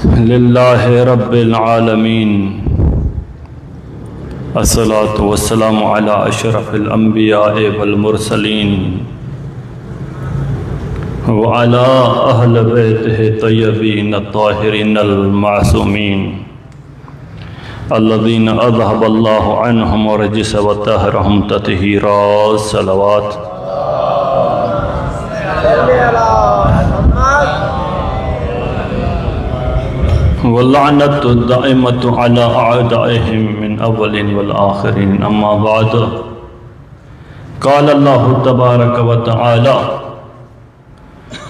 लिल्लाहि रब्बिल आलमीन अस्सलातु वस्सलामु अला अशरफिल अंबियाए वल मुरसलीन व अला अहल बैतिहि तय्यबीन ताहिरीनल मासूमीन अल्लज़ीना अज़हबल्लाहु अन्हुम रजिस व तहरहुम तत्हीरा। सलवात वल्लअनतु दाइमतु अला अअदाइहिम मिन अव्वलिन वल आखिरीन। अम्मा बाद क़ाल अल्लाहु तबारक व तआला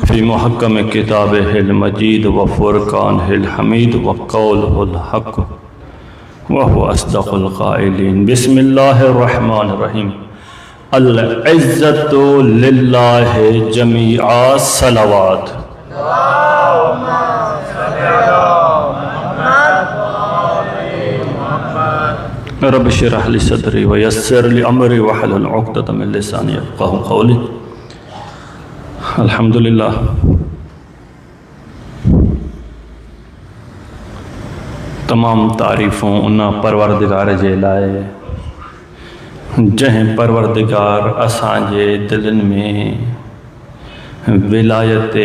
फ़ी मुहक्कम किताबिहिल मजीद व फ़ुरक़ानिहिल हमीद व क़ौलिहिल हक़ व हुवा अस्दक़ुल क़ाइलीन। बिस्मिल्लाहिर रहमानिर रहीम। अल इज़्ज़तु लिल्लाहि जमीआ। सलवात। रब इश्रह ली सदरी व यस्सिर ली अमरी वहलुल उक़दतम मिन लिसानी यफ़क़हू क़ौली। अल्हम्दुलिल्लाह। तमाम तारीफ़ूं उन परवरदिगार जे लाए जंहिं परवरदिगार असांजे दिलनि में विलायत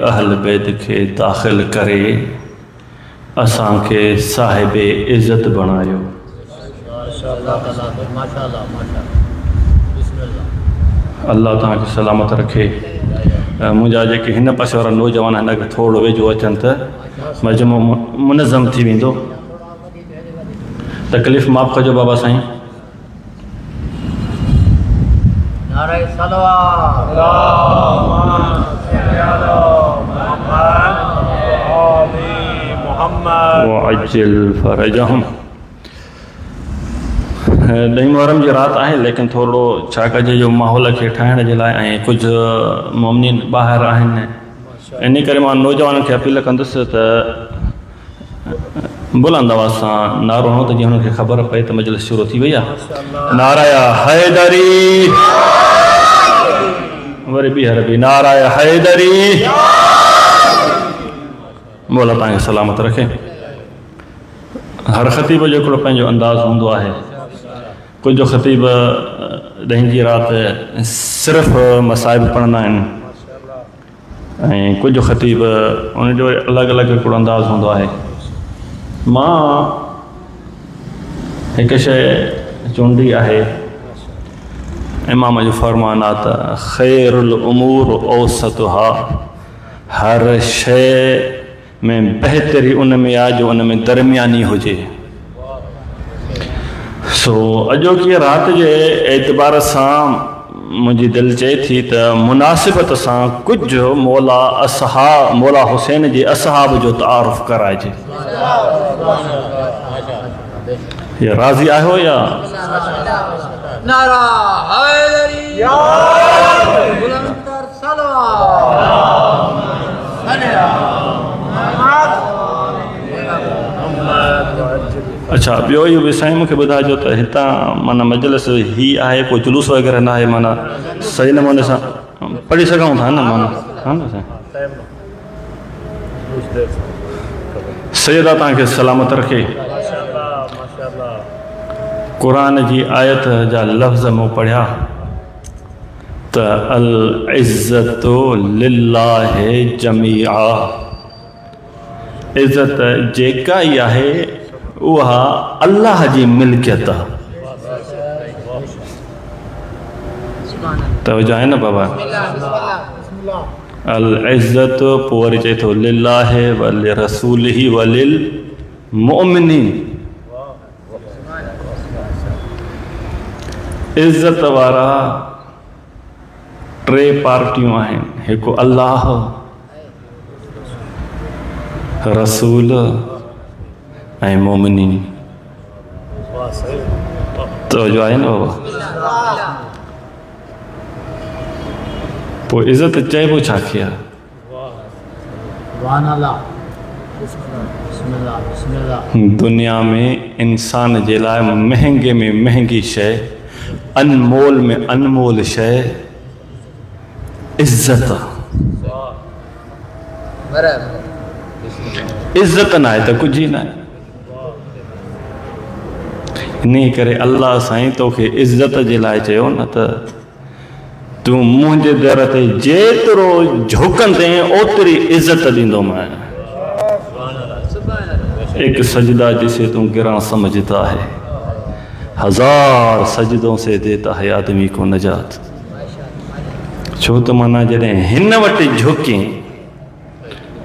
अहल बैत खे दाख़िल करे असांखे साहिब इज़्ज़त बणायो। अल्लाह तव्हांखे सलामत रखे। मुंहिंजा जेके हिन पासे वारा नौजवान हिन खे थोरो वेझो अचनि त मजमो मुनज़म थी वेंदो। तकलीफ़ माफ़ कजो बाबा साईं। वअज्जिल फरजहुम। ॾहीं मुहर्रम जी रात आहे, लेकिन थोरो छा कजे जो माहौल खे ठाहिण जे लाइ ऐं कुझु मोमिनीन ॿाहिरि आहिनि, इन करे मां नौजवाननि खे अपील कंदुसि त बुलंद आवाज़ सां नारो हणो त जीअं हुनखे ख़बर पए त मजलिस शुरू थी वई आहे। नाराय हैदरी। वरी ॿीहर बि नाराय हैदरी। मौला तव्हांखे सलामत रखे। हर ख़तीब जो हिकिड़ो पंहिंजो अंदाज़ हूंदो आहे। कुझु ख़तीब ॾहीं जी राति सिर्फ़ु मसाइब पढ़ंदा आहिनि ऐं कुझु ख़तीब उनजो अलॻि अलॻि हिकिड़ो अंदाज़ हूंदो आहे। मां हिकु शइ चूंडी आहे, इमाम जो फ़रमान आहे त ख़ैरुल उमूर औसतुहा। हर शइ में बहितरी उन में आहे जो उन में दरमियानी हुजे। सो अॼोकी राति जे एतबार सां मुंहिंजी दिलि चए थी त मुनासिबत सां कुझु मौला हुसैन जे असहाब जो तारुफ़ कराइजे। ये राज़ी आहियो या? नारा हैदरी। अच्छा, ॿियो इहो बि साईं मूंखे ॿुधाइजो त हितां माना मजलिस ही आहे, कोई जुलूस वग़ैरह न आहे, माना सही नमूने सां पढ़ी सघूं था न? माना हा न साईं। सैयदा तव्हांखे सलामत रखे। क़ुरान जी आयत जा लफ़्ज़ मूं पढ़िया त अल इज़्ज़तु लिल्लाहि जमीआ। इज़्ज़त जेका ई आहे उहा अल्लाह जी मिल्कियत आहे। तवजो आहे न बाबा? अल इज़्ज़त पोइ वरी चए थो लिल्लाहि व लिरसूलिही व लिल मुमिनीन। इज़्ज़त वारा टे पार्टियूं आहिनि, हिकु अल्लाह, रसूल ऐं मोमिनीन। तवजो आहे न बाबा? पोइ इज़्ज़त चइबो छा खे आहे? दुनिया में इंसान जे लाइ महांगे में महांगी शइ, अनमोल में अनमोल शइ इज़्ज़त। इज्जत ना है तो कुछ ही ना इन करे अल्लाह साईं तोखे इज्जत जे लाइ चयो न त तू मुंहिंजे दर ते जेतिरो झुकंदे ओतिरी इज्जत ॾींदोमांइ। एक सजदा जिसे तू गिरा समझता है, 1000 सजदों से देता है आदमी को नजात। छो तो माना जॾहिं हिन वटि झुकी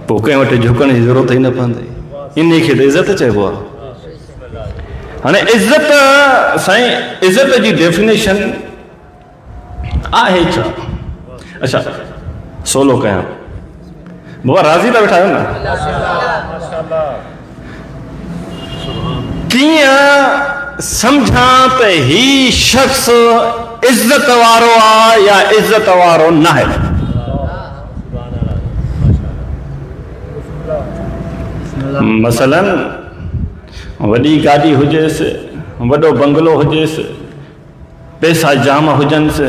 पोइ कंहिं वटि झुकण जी ज़रूरत ही न पवंदी। इन खे त इज़त चइबो आहे। हाणे इज़त साईं, इज़त जी डेफिनेशन आहे छा? अच्छा सोलो कयां बाबा, राज़ी था वेठा आहियो न? कीअं सम्झां त ही शख्स इज़त वारो आहे या इज़त वारो न आहे? मसलन वॾी गाॾी हुजेसि, वॾो बंगलो हुजेसि, पैसा जाम हुजनिसि,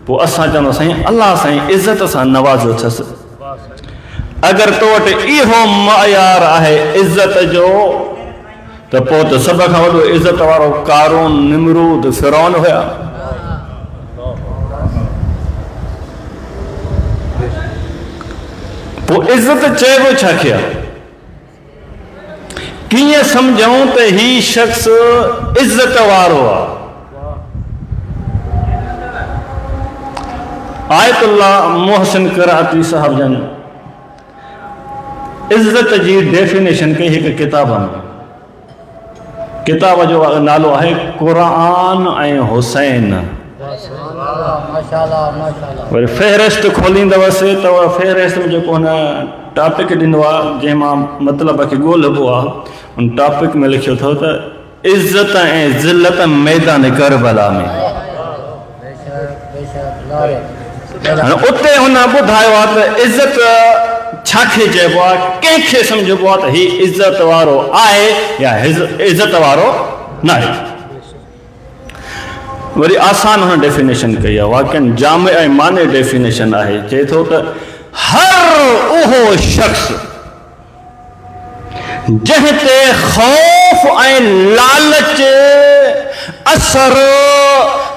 पोइ असां चवंदा साईं अल्लाह साईं इज़त सां नवाज़ो अथसि। अगरि तो वटि इहो मयार आहे इज़त जो त पोइ त सभ खां वॾो इज़त वारो कारून, निमरूद, फिरौन हुया। पोइ इज़त चइबो छा खे आहे? कीअं सम्झूं त ही शख्स इज़त वारो आहे? आयतुल्लाह मोहसिन कराती साहब जन इज़त जी डेफिनेशन कई हिकु किताब में। किताब जो नालो आहे क़ुरान ऐं हुसैन। वरी फ़हरिस्त खोलींदवसि त फ़हरिस्त में जेको हुन टॉपिक ॾिनो आहे जंहिंमां मतिलब खे ॻोल्हिबो आहे, उन टॉपिक में लिखियो अथव त इज़त ऐं ज़िल्लत मैदान करबला में। उते हुन ॿुधायो आहे त इज़त छाखे चइबो आहे, कंहिंखे सम्झिबो आहे त ही इज़त वारो आहे या इज़त वारो न आहे। वरी आसान हुन डेफिनेशन कई आहे, वाक़ई जाम ऐं माने डेफिनेशन आहे। चए थो त हर उहो शख्स जंहिं ते ख़ौफ़ ऐं लालच असर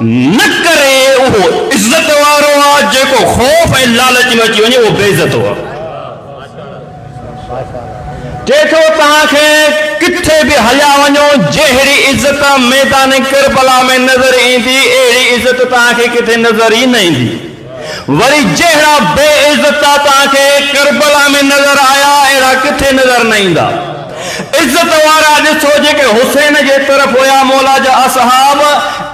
न करे उहो इज़त वारो आहे। जेको ख़ौफ़ ऐं लालच में अची वञे उहो बेइज़त आहे। चए थो तव्हांखे किथे बि हलिया वञो, जहिड़ी इज़त मैदान करबला में नज़र ईंदी अहिड़ी इज़त तव्हांखे किथे नज़र ई न ईंदी। वरी जहिड़ा बेइज़त तव्हांखे करबला में नज़र आया अहिड़ा किथे नज़र न ईंदा। इज़त वारा ॾिसो जेके हुसैन जे तरफ़ हुया, मौला जा असहाब,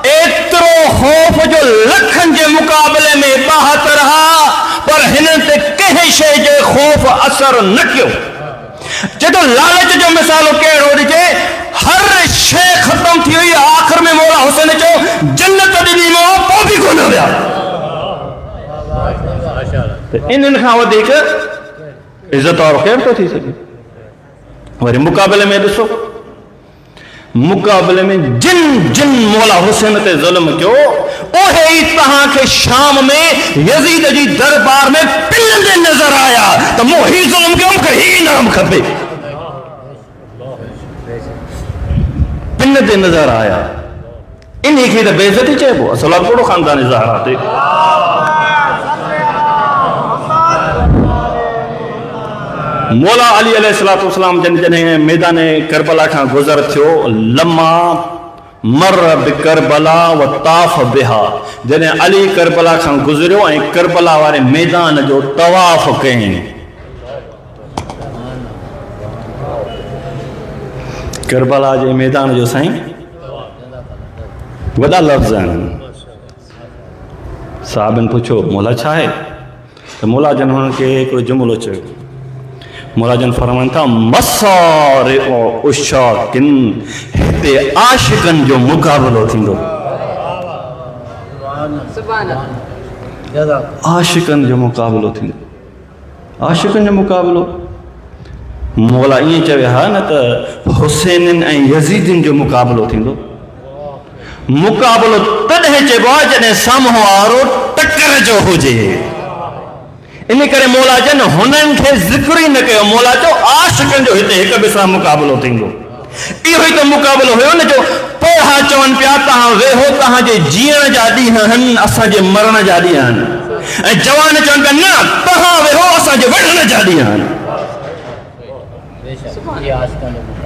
एतिरो ख़ौफ़ जो लखनि जे मुक़ाबले में 72 हा, पर हिननि ते कंहिं शइ जो ख़ौफ़ असर न कयो। जॾहिं लालच जो मिसालो कहिड़ो ॾिजे, हर शइ ख़तम थी वई, आख़िर में मौला हुसैन चयो जन्नत ॾिनी मां पोइ बि कोन विया। त इन्हनि खां वधीक इज़त वारो केरु थो थी सघे? वरी मुक़ाबले में ॾिसो, मुक़ाबले में जिन जिन मौला हुसैन ते ज़ुल्म कयो, उहे ई तव्हांखे शाम में यज़ीद जी दरबार में पिलंदे नज़र आया त मूं ही ज़ुल्म कयो, मूंखे ही इनाम खपे। पिलंदे नज़र आया। इन खे त बेइज़ती चइबो आहे। असला कहिड़ो ख़ानदानी ज़हरा ते मौला अली अलैहिस्सलाम जॾहिं मैदान करबला खां गुज़र थियो, लम्मा मर बिकरबला व ताफ़ बिहा, जॾहिं अली करबला खां गुज़रियो ऐं करबला वारे मैदान जो तवाफ़ कयईं। करबला जे मैदान जो साईं वॾा लफ़्ज़ आहिनि। साहबनि पुछो मौला छा आहे? त मौला जन हुननि खे हिकिड़ो जुमिलो चयो। मौला जन फरमाइनि था मसार उशाकिन, हिते आशिकनि जो मुक़ाबिलो थींदो। आशिकनि जो मुक़ाबिलो थींदो। आशिकनि जो मुक़ाबिलो मौला ईअं चयो हा न त हुसैननि ऐं यज़ीदनि जो मुक़ाबिलो थींदो। मुक़ाबिलो तॾहिं चइबो आहे जॾहिं साम्हूं वारो टकर जो हुजे। इन करे मौला जन हुननि खे ज़िक्र ही न कयो। मौला चयो आशिक़नि जो हिते हिक ॿिए सां मुक़ाबिलो थींदो। इहो ई त मुक़ाबिलो हुयो न जो पोहा चवनि पिया तव्हां वेहो, तव्हांजे जीअण जा ॾींहं आहिनि, असांजे मरण जा ॾींहं आहिनि। ऐं जवान चवनि पिया न तव्हां वेहो, असांजे वढ़ण जा ॾींहं आहिनि।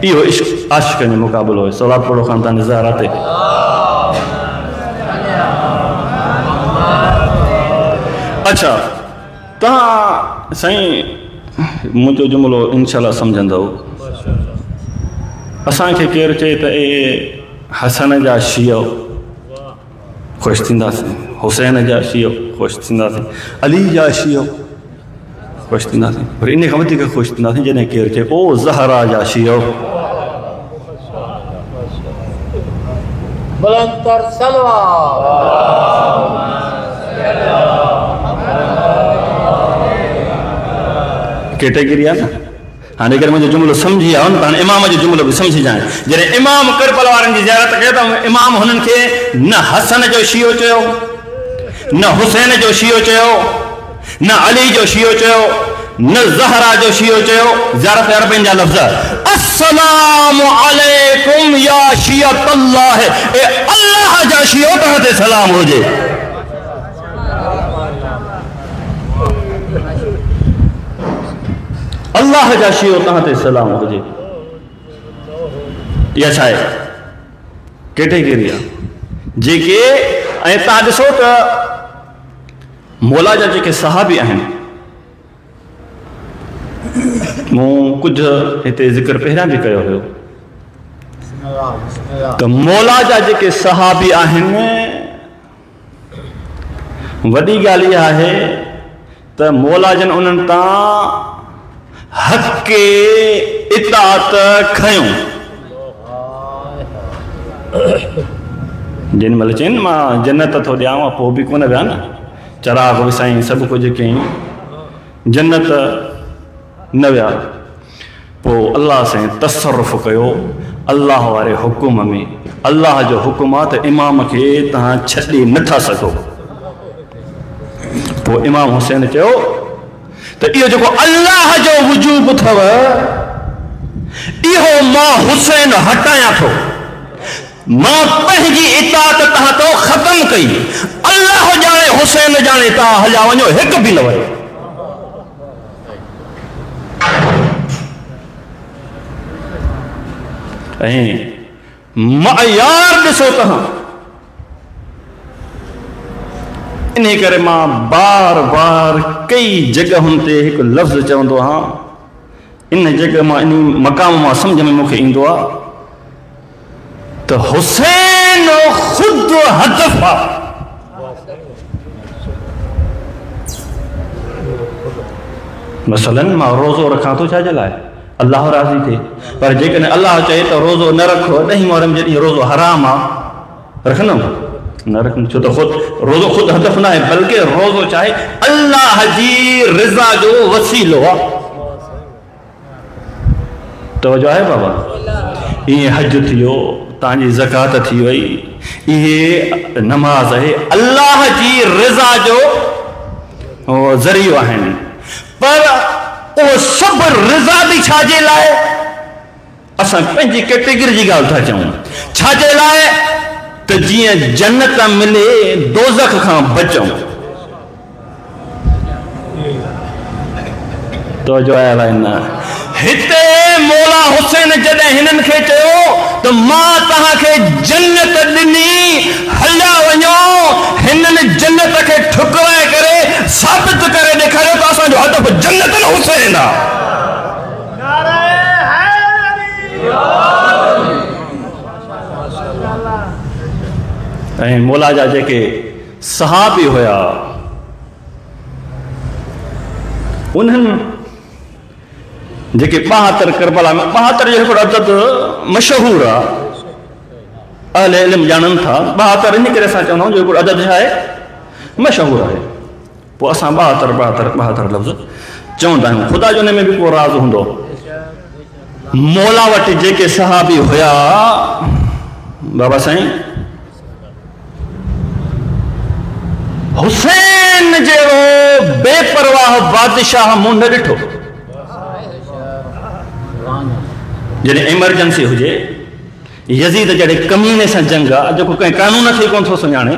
इहो आशिक़नि जो मुक़ाबिलो हुयो। सलात पढ़ो ख़ानदान ज़हरा ते। अच्छा तव्हां साईं मुंहिंजो जुमिलो इंशाअल्लाह सम्झंदव। असांखे केरु चए त ए हसन जा शियो ख़ुशि थींदासीं, हुसैन जा शियो ख़ुशि थींदासीं, अली जा शियो ख़ुशि थींदासीं, पर इन खां वधीक ख़ुशि थींदासीं जॾहिं केरु चए ओ ज़हरा जा शियो। कैटेगरी आहे न। हाणे अगरि मुंहिंजो जुमिलो सम्झी आयो न त हाणे इमाम जो जुमिलो बि सम्झी जाए। जॾहिं इमाम करबला वारनि जी ज़ियारत कयो त इमाम हुननि खे न हसन जो शियो चयो, न हुसैन जो शियो चयो, न अली जो शियो चयो, न ज़हरा जो शियो चयो। ज़ियारत अरबनि जा लफ़्ज़ अस्सलामु अलैकुम या शियतल्लाह, ए अल्लाह जा शियो तव्हां ते सलाम हुजे। अल्लाह जा शियो तव्हां ते सलाम हुजे। इहा छा आहे? कैटेगरी आहे जेके। ऐं तव्हां ॾिसो त मौला जा जेके सहाबी आहिनि, मूं कुझु हिते ज़िक्र पहिरियां बि कयो हुयो त मौला जा जेके सहाबी आहिनि, वॾी ॻाल्हि इहा आहे त मौला जन उन्हनि तां हक़ इताअत खयूं। जिन महिल चइनि मां जन्नत थो ॾियांव, पोइ बि कोन विया न। चराग विसाईं, सभु कुझु कयईं, जन्नत न विया। पोइ अल्लाह सां तसरुफ़ कयो अल्लाह वारे हुकुम में। अल्लाह जो हुकुम आहे त इमाम खे तव्हां छॾे नथा सघो। पोइ इमाम हुसैन चयो त इहो जेको अल्लाह जो वजूब अथव, इहो मां हुसैन हटायां थो। मां पंहिंजी इताअत तव्हां तो ख़तम कई। अल्लाह ॼाणे, हुसैन ॼाणे, तव्हां हलिया वञो, हिकु बि न वयो। ऐं मयार ॾिसो तव्हां। इन करे मां बार बार कई जॻहुनि ते हिकु लफ़्ज़ चवंदो आहियां। इन जॻह मां, इन मक़ाम मां सम्झ में मूंखे ईंदो आहे त हुसैन ख़ुदि हदफ़ आहे। मसलन मां रोज़ो रखां थो छाजे लाइ? अल्लाह राज़ी थिए। पर जेकॾहिं अल्लाह चए त रोज़ो न रखो, ॾहीं मोहरम जॾहिं रोज़ो हराम आहे, रखंदुमि न रखंदुमि। छो त रोज़ो ख़ुदि हदफ़ न आहे, बल्कि रोज़ो चाहे अल्लाह जी रिज़ा जो वसीलो आहे। तवजो आहे बाबा? इएं हज थियो, तव्हांजी ज़कात थी वई, इहे नमाज़ आहे, अल्लाह जी रिज़ा जो ज़रियो आहिनि। पर उहो सभु रिज़ा बि छाजे लाइ? असां पंहिंजी कैटेगरी जी ॻाल्हि था चऊं। छाजे लाइ? त जीअं जन्नत मिले, दोज़ख खां बचूं। तो जो आहे अलाए न। हिते मौला हुसैन जॾहिं हिननि खे चयो त मां तव्हांखे जन्नत ॾिनी, हलिया वञो, हिननि जन्नत खे ठुकराए करे साबित करे ॾेखारियो त असांजो हदफ़ जन्नत न हुसैन आहे। ऐं मौला जा जेके सहाबी हुया, उन्हनि जेके 72 करबला में, 72 जो हिकिड़ो अदद मशहूर आहे, अहले इल्म ॼाणनि था। 72 इन करे असां चवंदा आहियूं जो हिकिड़ो अदद छा आहे, मशहूर आहे। पोइ असां 72 लफ़्ज़ चवंदा आहियूं। ख़ुदा जो हुन में बि को राज़ हूंदो। मौला वटि जेके सहाबी हुया, बाबा साईं हुसैन जहिड़ो बेपरवाह बादशाह मूं न ॾिठो। जॾहिं इमरजेंसी हुजे, यज़ीद जहिड़े कमीने सां जंग आहे, जेको कंहिं कानून खे कोन थो सुञाणे।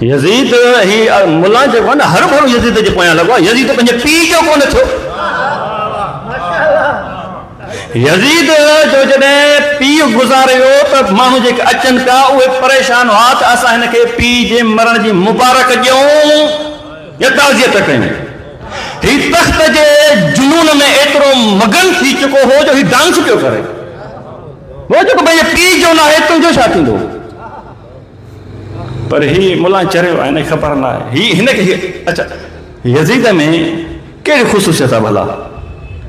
यज़ीद ही मुला जेको आहे न, हर भरो यज़ीद जे पोयां लॻो आहे। यज़ीद पंहिंजे पीउ जो कोन थियो। यज़ीद जो जॾहिं पीउ गुज़ारियो त माण्हू जेके अचनि पिया उहे परेशान हुआ त असां हिनखे पीउ जे मरण जी मुबारक ॾियूं या ताज़ियत कयूं। ही तख़्त जे जुनून में एतिरो मगन थी चुको हो जो ही डांस पियो करे। वो जेको पंहिंजे पीउ जो न आहे, तुंहिंजो छा थींदो? पर ही मुला चरियो आहे, हिनखे ख़बर न आहे। ही हिनखे अच्छा यज़ीद में कहिड़ी ख़ुशूसियत आहे भला?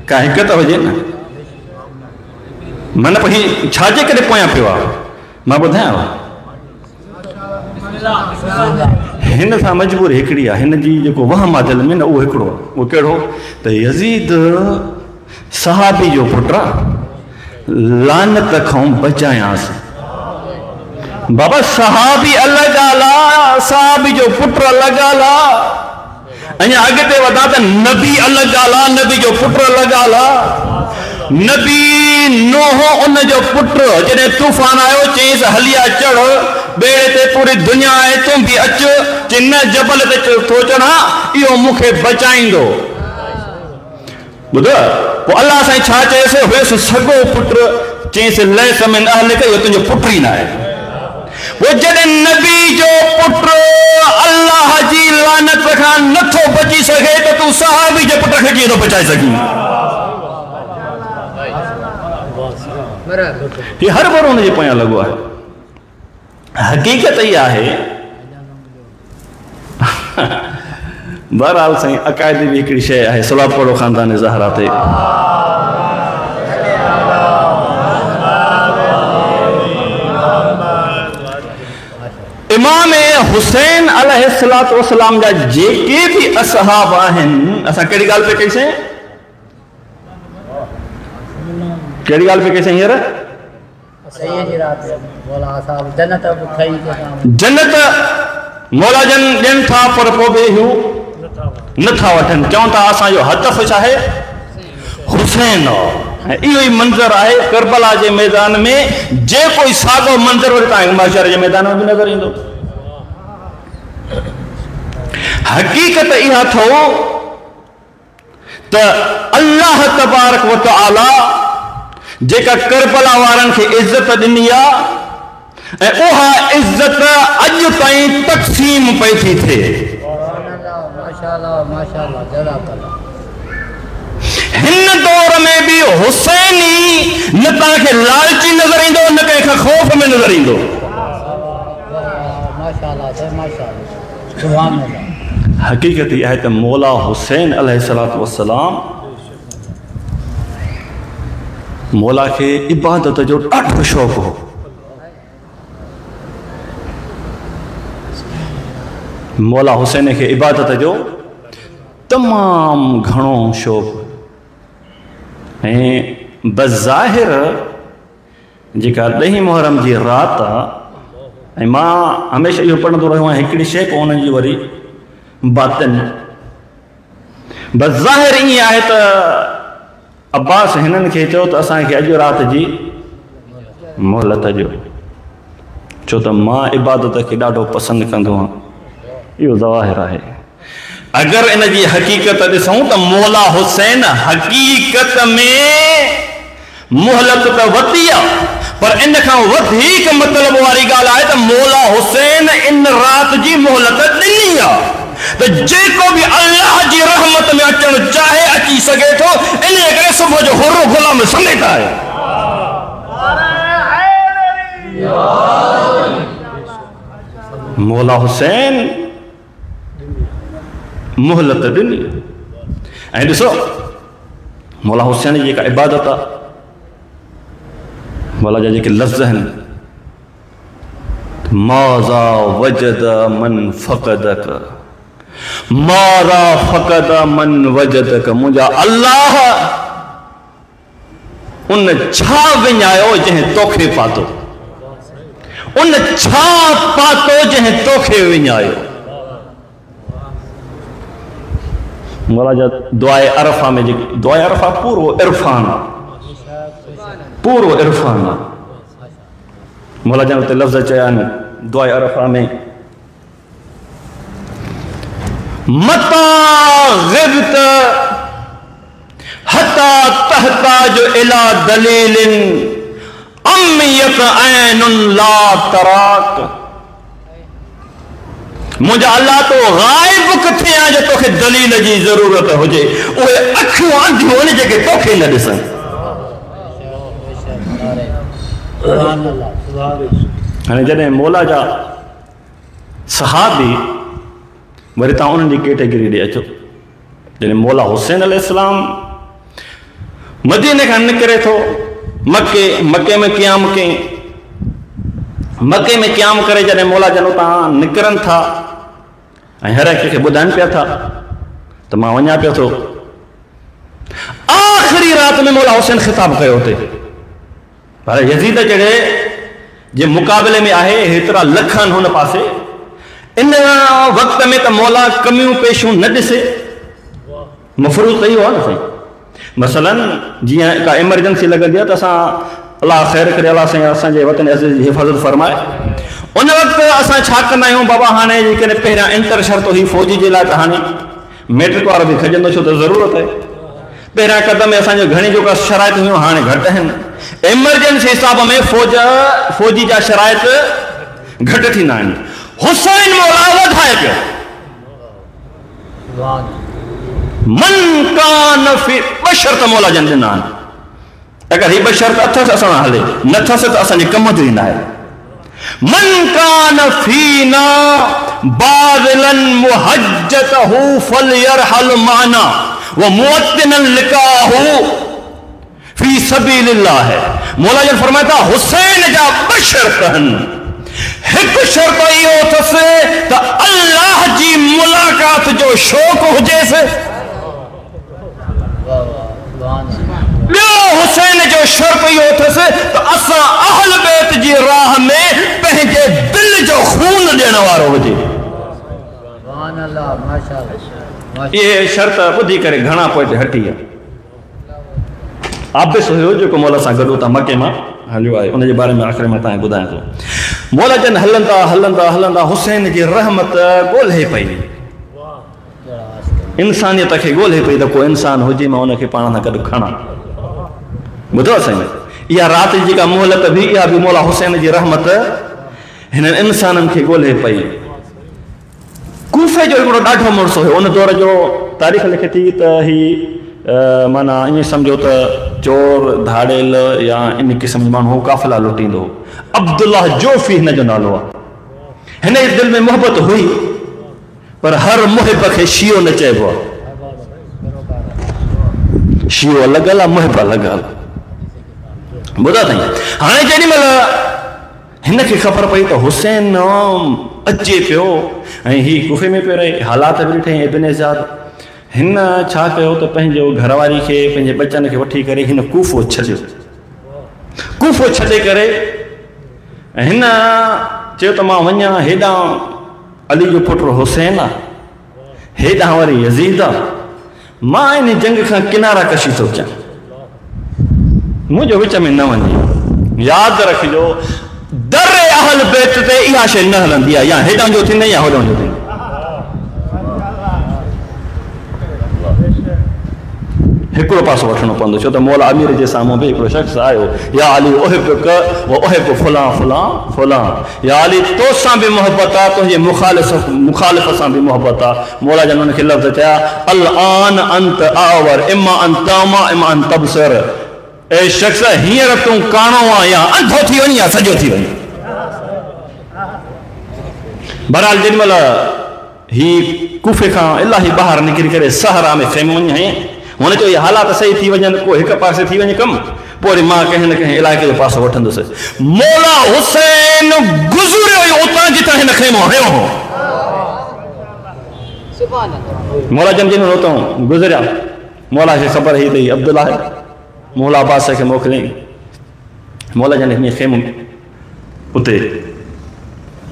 का हिकत हुजे न? मन ही छाजे करे पोयां पियो आहे? मां ॿुधायांव, हिन सां मजबूरी हिकिड़ी आहे। हिन जी जेको वहम आहे दिलि में न, उहो हिकिड़ो, उहो कहिड़ो त यज़ीद सहाबी जो पुटु आहे, लानत खां बचायांसि। बाबा सहाबी अलॻि ॻाल्हि आहे, सहाबी जो पुटु अलॻि ॻाल्हि आहे। अञा अॻिते वधा त नबी अलॻि ॻाल्हि आहे, नबी जो पुटु अलॻि ॻाल्हि आहे। नबी नूह उन जो पुटु जॾहिं तूफ़ान आयो चईंसि हलिया चढ़ ॿेड़े ते, पूरी दुनिया आहे, तूं बि अच। चई न, जबल ते थो चढ़ा, इहो मूंखे बचाईंदो। ॿुध, पोइ अलाह साईं छा चयसि? हुयसि सॻो पुटु। चईंसि लैस मिन अहलिक, इहो तुंहिंजो पुटु ई न आहे। वो जॾहिं नबी जो पुटु अल्लाह जी लानत खां नथो बची सघे त तूं सहाबी जे पुट खे कीअं थो बचाए सघीं? ही हर बार हुनजे पोयां लॻो आहे। हक़ीक़त इहा आहे। बहरहाल साईं, अक़ाइद बि हिकिड़ी शइ आहे। सलात पढ़ो ख़ानदान ज़हरा ते। इमाम हुसैन अलैहिस्सलातु वस्सलाम जा जेके भी असहाब आहिनि, असां कहिड़ी ॻाल्हि पे कईसीं? कहिड़ी ॻाल्हि पे कईसीं हींअर? जन्नत मौला जन ॾियनि था, पर पोइ बि हू नथा वठनि। चवनि था असांजो हदफ़ छा आहे? हुसैन। इहो ई मंज़र आहे करबला जे मैदान में। जे कोई साॻियो मंज़र वरी तव्हांखे महशर जे मैदान में बि नज़र ईंदो। हक़ीक़त इहा थो त अल्लाह तबारक व तआला जेका करबला वारनि खे इज़त ॾिनी आहे, ऐं उहा इज़त अॼु ताईं तक़सीम पई थी थिए। हिन दौर में भी हुसैनी न तव्हांखे लालची नज़र ईंदो, न कंहिंखां ख़ौफ़ में नज़र ईंदो। हक़ीक़त इहा आहे त मौला हुसैन अलैहिस्सलातु वस्सलाम, मौला खे इबादत जो ॾाढो शौक़ु हो। मौला हुसैन खे इबादत जो तमामु घणो शौक़ु। ऐं बज़ाहिर जेका 10 मुहर्रम जी राति आहे, ऐं मां हमेशह इहो पढ़ंदो रहियो आहियां, हिकिड़ी शइ पोइ उन्हनि जी वरी बातिन। बज़ाहिर ईअं आहे त अब्बास हिननि खे चयो त असांखे अॼु राति जी मोहलत ॾियो, छो त मां इबादत खे ॾाढो पसंदि कंदो आहियां। इहो ज़वाहिर आहे। अगर इन जी हक़ीक़त ॾिसूं त मौला हुसैन हक़ीक़त में मोहलत त वरिती आहे, पर इन खां वधीक मतलब वारी ॻाल्हि आहे त मौला हुसैन इन रात जी मोहलत ॾिनी आहे त जेको भी अल्लाह जी रहमत में अचणु चाहे अची सघे थो। इन करे सुबुह जो हुर्र गुलाम समेत आहे। मौला हुसैन मोहलत ॾिनी। ऐं ॾिसो मौला हुसैन जी जेका इबादत आहे, मौला जा जेके लफ़्ज़ आहिनि, माज़ा वजद मन फ़क़दक, माज़ा फ़क़द मन वजदक। मुंहिंजा अल्लाह उन छा विञायो जंहिं तोखे पातो। उन छा पातो जंहिं तोखे विञायो। मौला जा दुआए अरफा में जेकी दुआए अरफा पूरो इरफान आहे। मौला जन उते लफ़्ज़ चया आहिनि दुआए अरफा में, मता ग़िब्त हता तहताज इला दलीलिन अम्मियत ऐनुन ला तराक। मुझा अल्लाह तो गायब किथे आ जो तोखे दलील जी जरूरत हुजे, उहे अखियूं अंधियूं आहिनि जेके तोखे न ॾिसनि। हाणे जॾहिं मौला जा सहाबी, वरी तव्हां उन्हनि जी कैटेगरी ॾे अचो। जॾहिं मौला हुसैन अलैहिस्सलाम मदीने खां निकिरे थो, मके में क़याम कई, मके में क़याम करे जॾहिं मौला जन उतां निकिरनि था ऐं हर कंहिंखे ॿुधाइनि पिया था त मां वञा पियो थो, आख़िरी रात में मौला हुसैन ख़िताब कयो हुते। पर यज़ीद जहिड़े जे मुक़ाबले में आहे हेतिरा लख आहिनि हुन पासे, इन वक़्त में त मौला कमियूं पेशूं न ॾिसे। मफ़रूज़ त इहो आहे न साईं, मसलन जीअं का इमरजेंसी लॻंदी आहे त असां अलाह ख़ैर करे अलाह साईं असांजे वतन अज़ीज़ जी हिफ़ाज़त फरमाए, उन वक़्तु असां छा कंदा आहियूं बाबा, हाणे जेकॾहिं पहिरियां इंटर शर्त हुई फ़ौजी जे लाइ, त हाणे मैट्रिक वारो बि खजंदो छो त ज़रूरत आहे। पहिरियां क़दम में असांजो घणी जेका शराइत हुयूं हाणे घटि आहिनि। इमरजेंसी हिसाब में फ़ौजी जा शराइत घटि थींदा आहिनि। हुसैन मौला वधाए पियो, मन कान फी ॿ शर्त मौला जन ॾिना आहिनि। अगरि हीअ ॿ शर्त अथसि असां हले, नथसि त असांजे कम जो ईंदा आहे। मन कान फीना बाज़िलन मुहज्जतहु फलयरहल माना व मुअत्तिनन लिकाहु फी सबीलिल्लाह। मौला जन फरमाया था हुसैन जा ॿ शर्त आहिनि। हिकु शर्त इहो अथसि त अल्लाह जी मुलाक़ात जो शौक़ हुजेसि। ॿियो हुसैन जो शर्त इहो अथसि त असां अहल बैत जी राह में पंहिंजे दिल जो खून ॾियण वारो हुजे। इहे शर्त ॿुधी करे घणा पोइ हटी विया। आबिस हुयो जेको मौला सां गॾु उतां मके मां हलियो आहे, उनजे बारे में आख़िर में तव्हांखे ॿुधायां थो। मौला जन हलंदा हलंदा हलंदा हुसैन जी रहमत ॻोल्हे पई, इंसानियत खे ॻोल्हे पई त को इंसान हुजे मां उनखे पाण सां गॾु खणा। ॿुधो साईं, इहा राति जी जेका मोहलत बि, इहा बि मौला हुसैन जी रहमत हिननि इंसाननि खे ॻोल्हे पई। कूफे जो हिकिड़ो ॾाढो मुड़ुसु हुयो, उन दौर जो तारीख़ लिखे थी त ही माना ईअं सम्झो त चोर धाड़ेल या इन क़िस्म जो माण्हू काफ़िला लुटींदो हो। अब्दुल्लाह जोफ़ी हिन जो नालो आहे। हिन जे दिलि में मोहबत हुई, पर हर मुहिब खे शियो न चइबो आहे। शियो अलॻि आहे, मुहिब अलॻि आहे। ॿुधा अथई, हाणे जेॾीमहिल हिन खे ख़बर पई त हुसैन अचे पियो ऐं हीउ कुफे में पियो रहे, हालात बि ॾिठई इब्न ज़ियाद, हिन छा कयो त पंहिंजो घरवारी खे पंहिंजे बचनि खे वठी करे हिन कूफो छॾियो। कूफो छॾे करे हिन चयो त मां वञा हेॾां अली जो पुटु हुसैन आहे, हेॾां वरी यज़ीद आहे, मां इन जंग खां किनारा कशी थो कयां, मुंहिंजो विच में न वञे। यादि रखिजो दर अहल बैत ते इहा शइ न हलंदी आहे, या हेॾां जो थींदे या होॾां जो थींदे। हिकिड़ो पासो वठणो पवंदो, छो त मौला अमीर जे साम्हूं बि हिकिड़ो शख़्स आयो, या अली उहिब्बुक व उहिब्बु फलां फलां फलां, या अली तोसां बि मोहबत आहे, तुंहिंजे मुखालिफ़ सां बि मोहबत आहे। मौला जन हुनखे लफ़्ज़ चया, अल आन अंत आवर इमा अन तामा इमा अन तबसर। ए शख़्स, हींअर तूं काणो आहे, या अंधो थी वञी या सॼो थी वञी। बहरहाल जेॾीमहिल ही कूफे खां इलाही ॿाहिरि निकिरी करे सहरा में ख़ैमो वञे, हुन चयो इहे हालात सही थी वञनि, को हिकु पासे थी वञे कमु, पोइ वरी मां कंहिं न कंहिं इलाइक़े जो पासो वठंदुसि। मौला हुसैन गुज़रियो उतां जितां हिन ख़ैमो हयो हो। मौला जन जिन उतां गुज़रिया, मौला खे ख़बर ही अथई अब्दुल्लाह मौला अब्बास खे मोकिलियईं। मौला जन हीअं ख़ैमो उते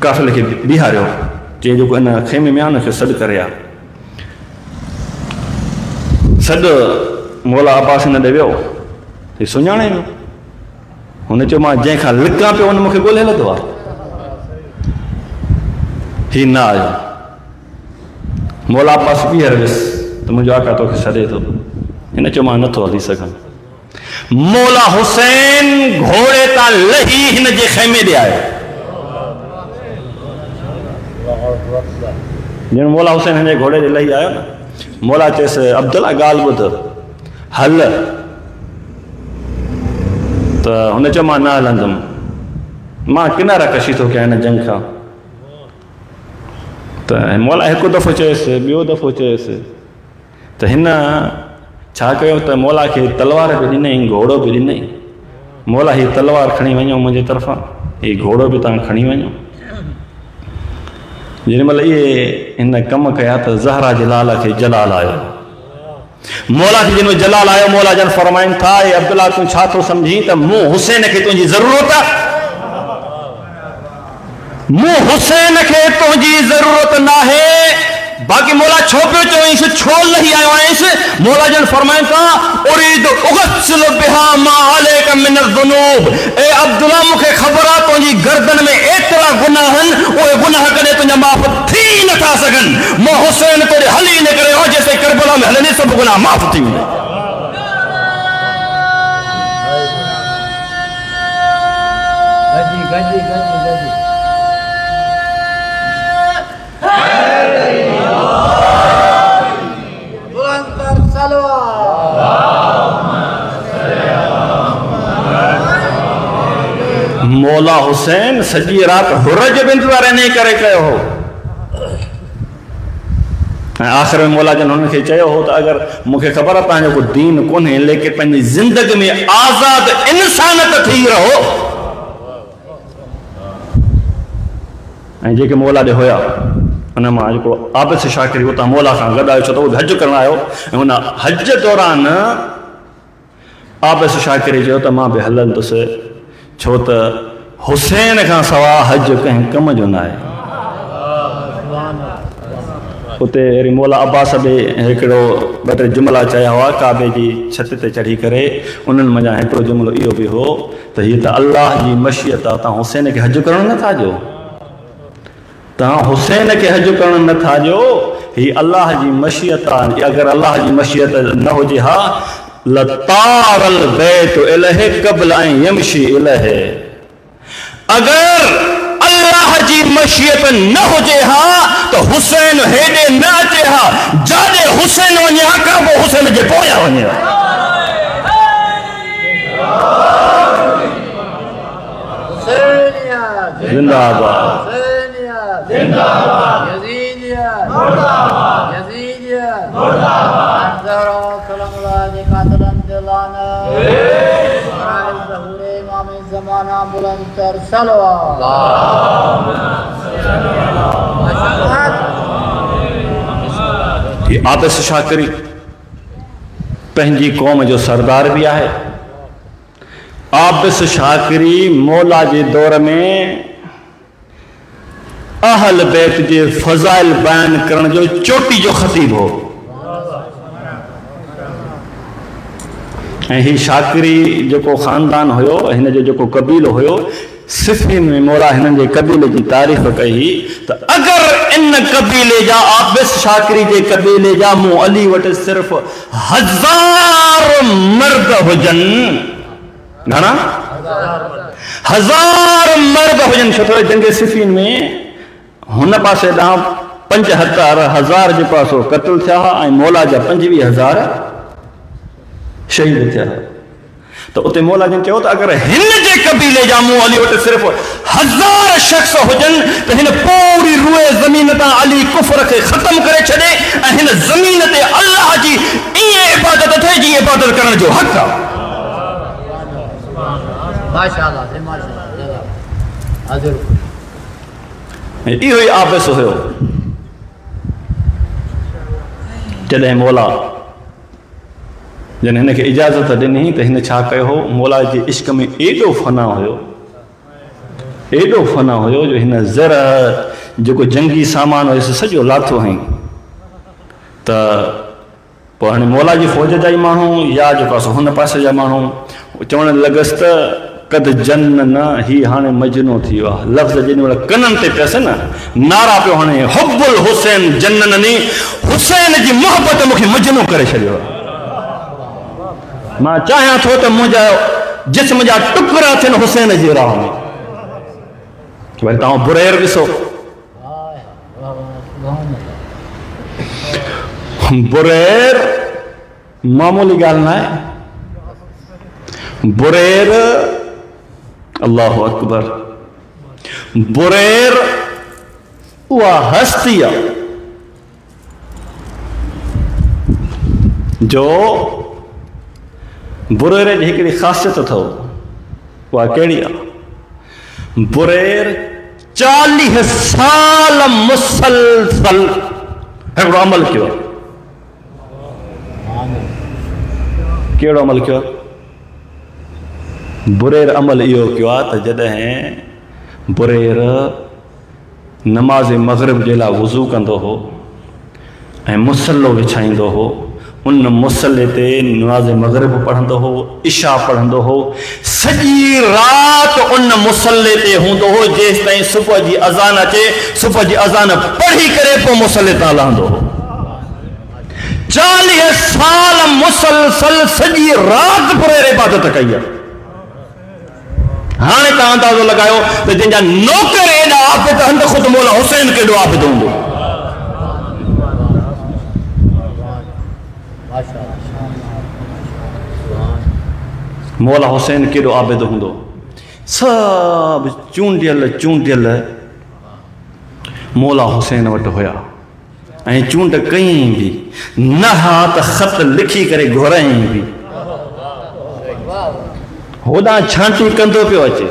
काफ़िले खे बीहारियो, चई जेको इन खेमे में आहे हुनखे सॾु करे आ। सॾु मौला अब्बास हिन ॾे वियो, ही सुञाणे वियो। हुन चयो मां जंहिंखां लिकां पियो हुन मूंखे ॻोल्हे लथो आहे, ही न आयो। मौला अब्बास ॿीहर वियुसि त मुंहिंजो आका तोखे सॾे थो। हिन चयो मां नथो हली सघां। मौला हुसैन घोड़े तां लही हिन जे खेमे ॾे आयो। ॼण मौला हुसैन हिन जे घोड़े ते लही आयो न, मौला चयसि अब्दुल्ला ॻाल्हि ॿुध, हल। त हुन चयो मां न हलंदुमि, मां किनारा कशी थो कयां हिन जंग खां। त मौला हिकु दफ़ो चयसि, ॿियो दफ़ो चयसि, त हिन छा कयो त मौला खे तलवार बि ॾिनई, घोड़ो बि ॾिनई। मौला हीअ तलवार खणी वञो मुंहिंजे तरफ़ां, हीअ घोड़ो बि तव्हां खणी वञो। जेॾीमहिल इहे हिन कमु कया त ज़हरा जे लाल खे जलाल आयो। मौला खे जिन जलाल आयो, मौला जन फरमाइनि था, हे अब्दुल्ला तूं छा थो सम्झी त मूं हुसैन खे तुंहिंजी ज़रूरत आहे? मूं हुसैन खे तुंहिंजी ज़रूरत न आहे। बाक़ी मौला छो पियो चवईंसि, छो लही आयो आहिंसि? मौला जन फरमाइनि था, उरीद उगस्सिल बिहा मा अलैक मिन ज़ुनूब। ए अब्दुल्ला मूंखे ख़बर आहे तुंहिंजी गर्दन में एतिरा गुनाह आहिनि, उहे गुनाह कॾहिं तुंहिंजा माफ़ थी नथा सघनि। मां हुसैन तोड़े हली न करे हो जेसिताईं करबला में हलंदे सभु गुनाह माफ़ थी वेंदा। मौला हुसैन सॼी राति हुरज बि इंतज़ार इन करे कयो हो। ऐं आख़िर में मौला जन हुनखे चयो हो त अगरि मूंखे ख़बर आहे तव्हांजो को दीन कोन्हे, लेकिन पंहिंजी ज़िंदगी में आज़ाद इंसान त थी रहो। ऐं जेके मौला ॾे हुया उन मां जेको आबिस शाकिरी उतां मौला खां गॾु आयो, छो त उहो हज करणु आयो। ऐं हुन हज दौरान आबिस शाकिरी चयो त मां बि हलंदुसि, छो त हुसैन खां सवाइ हज कंहिं कम जो न आहे। उते वरी मौला अब्बास बि हिकिड़ो ॿ टे जुमिला चया हुआ काबे जी छत ते चढ़ी करे। उन्हनि मञा हिकिड़ो जुमिलो इहो बि हो त हीअ त अल्लाह जी मशीयत आहे, तव्हां हुसैन खे हज करणु नथा ॾियो, तव्हां हुसैन खे हज करणु नथा ॾियो, हीअ अल्लाह जी मशीयत आहे। अगरि अल्लाह जी मशीयत न हुजे हा लतारल बैत इलैहि क़ब्ल अन यमशी इलैहि। अगर अल्लाह जी मशीयत न हुजे हा तो हुसैन हेॾे न अचे हा, जाॾे हुसैन वञे हा काबो हुसैन जे पोयां वञे हा। जिंदाबाद जिंदाबाद यजीदियत मुर्दाबाद यजीदियत मुर्दाबाद आबिस शाकिरी पंहिंजी कौम जो सरदार भी आहे। आबिस शाकिरी मौला जे दौर में अहल बैत जे फज़ाइल बयान करण जो चोटी जो खतीब हो। ऐं ही शाकिरी जेको ख़ानदान हुयो, हिन जो जेको कबीलो हुयो, सिफ़ीन में मौला हिननि जे कबीले जी तारीफ़ कई त अगर इन कबीले जा आबिस शाकिरी जे कबीले जा मूं अली वटि सिर्फ़ 1000 मर्द हुजनि, घणा 1000 मर्द हुजनि, छो त जंग सिफ़ीन में हुन पासे ॾांहुं 75,000 जे पासो क़त्ल थिया ऐं मौला जा 25,000 शहीद थिया। तो उते मौला जन चयो त अगर हिन जे कबीले जा मूं अली वटि सिर्फ़ 1000 शख्स हुजनि त हिन पूरी रूए ज़मीन तां अली कुफर खे ख़त्म करे छॾे ऐं हिन ज़मीन ते अल्लाह जी ईअं इबादत थिए जी इबादत करण जो हक़ आहे। माशाअल्लाह माशाअल्लाह। इहो ई आबिस हुयो। जॾहिं मौला जन हिन खे इजाज़त ॾिनी त हिन छा कयो हो, मौला जे इश्क में एॾो फना हुयो एडो फना हो जो इन ज़र जो जंगी सामान हुयसि सॼो लाथो हई त पोइ हाणे मौला जी फ़ौज जा ई माण्हू या जेको आहे हुन पासे जा माण्हू चवण लॻसि त कद जन न ही हाणे मजनू थी वियो आहे। लफ़्ज़ जेॾी महिल कननि ते पियसि न नारा पियो हाणे हुब्बुल हुसैन जन्ननी हुसैन जी मोहबत मूंखे मजनू करे छॾियो आहे। मां चाहियां थो त मुंहिंजा जिस्म जा टुकड़ा थियनि हुसैन जी राह में। वरी तव्हां बुरैर ॾिसो, बुरैर मामूली ॻाल्हि न आहे। बुरैर अल्लाहु अकबर, बुरैर उहा हस्ती आहे जो बुरैर जी हिकिड़ी ख़ासियत अथव। उहा कहिड़ी आहे? बुरैर 40 साल मुसलसल हिकिड़ो अमल कयो। कहिड़ो अमल कयो? बुरैर अमल इहो कयो आहे त जॾहिं बुरैर नमाज़ मग़रिब जे लाइ वुज़ू कंदो हो ऐं मुसलो विछाईंदो हो, उन मुसले ते नमाज़ मग़रिब पढ़ंदो हो, इशा पढ़ंदो हो, सॼी राति उन मुसले ते हूंदो हो जेसि ताईं सुबुह जी अज़ान अचे। सुबुह जी अज़ान पढ़ी करे पोइ मुसले तां लहंदो हो। 40 साल मुसलसल सॼी राति बुरैर इबादत कई आहे। हाणे तव्हां अंदाज़ो लॻायो त जंहिंजा नौकर एॾा आबिद आहिनि त ख़ुदि मौला हुसैन केॾो आबिद हूंदो। मौला हुसैन केॾो आबिद हूंदो। सभु चूंडियल मौला हुसैन वटि हुया ऐं चूंड कई बि न हा त ख़त लिखी करे घुराई बि। होॾां छांटी कंदो पियो अचे,